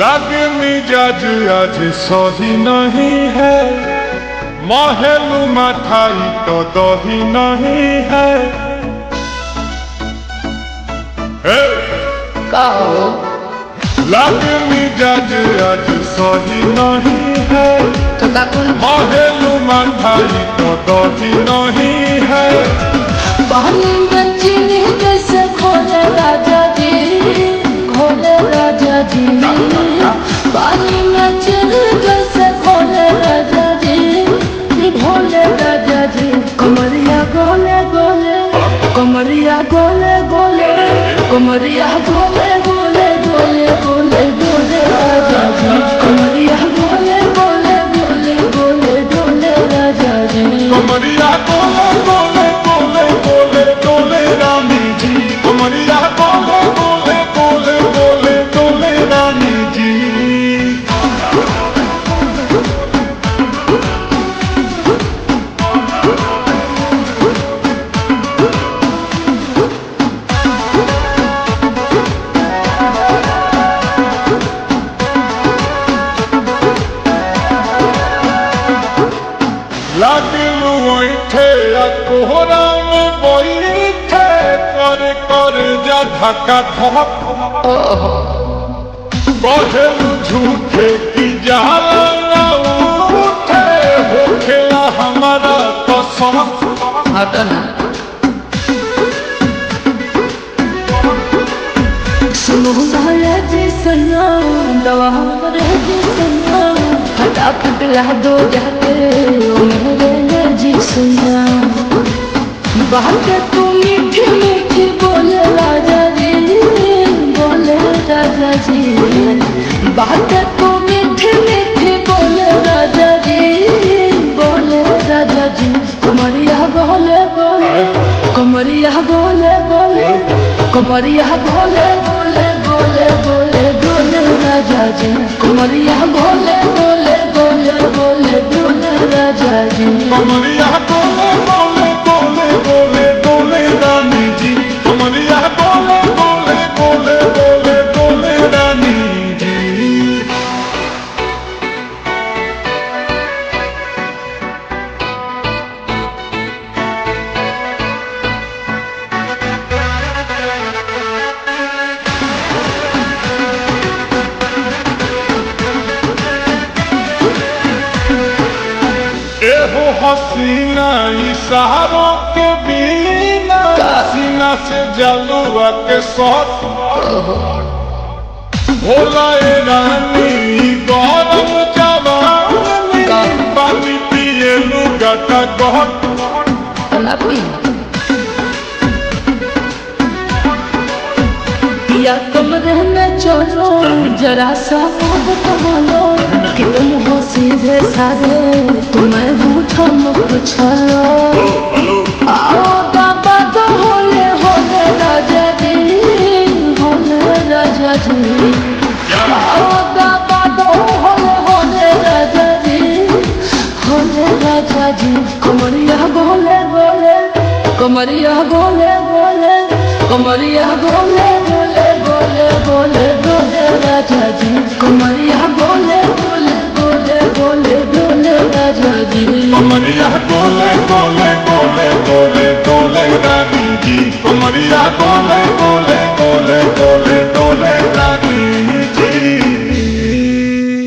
लागे मिजाज आज सही नहीं है, महलू मठाई तो दही नहीं है। लागे मिजाज आज सही नहीं है, महलू मठाई तो दही नहीं है। पानी में चीनी जैसे घोले राजा जी, घोले राजा जी। पानी में चीनी जैसे घोले राजा जी, घोले राजा जी। कमरिया गोले गोले, कमरिया गोले गोले, कमरिया गोले गोले गोले गोले गोले राजा जी। कमरिया गोले गोले गोले गोले गोले राजा जी। कमरिया गोले गोले गोले गोले गोले रानी जी। कमरिया गोले गोले गोले गोले गोले रानी जी। लागिलू ओठे कोहरा में बैठे, कर कर जा धक्का धक। कहलू झूठे की जाला ना उठे, होखेला हमारा कसम। सुनो साया जी सैया, दवा रे जी सैया, फटाफट ला दो जाके ओ मेरे जी सैया। बात तू मीठी मीठी बोले राजा जी, बोले राजा जी। बात तू मीठी मीठी बोले राजा जी, बोले राजा जी। कमरिया बोले बोले, कमरिया बोले बोले, कमरिया बोले बोले बोले बोले बोले राजा जी। कमरिया बोले बोले बोले बोले बोले राजा जी। कमरिया गोले गोले गोले गोले गोले रानी जी। कमरिया गोले गोले गोले गोले गोले रानी जी। एहो हसीना इशारों के बिना, सीना से जलुआ के सौत। भोला ए रानी गौरव जवानी, पानी पिए लुगाटा गहट। पिया कमरे में चलो, जरा सा बात बोलो कि तुम हो सीधे साधे, तुम्हें पूछो मुझ छलो। आओ बाबा तो होले होले राजा जी, होले राजा जी। आओ बाबा तो होले होले राजा जी, होले राजा जी। कमरिया गोले गोले, कमरिया गोले गोले, कमरिया गोले गोले गोले गोले गोले राजा जी। कमरिया गोले गोले गोले गोले गोले राजा जी। कमरिया गोले गोले गोले गोले गोले रानी जी। कमरिया गोले गोले गोले गोले गोले रानी।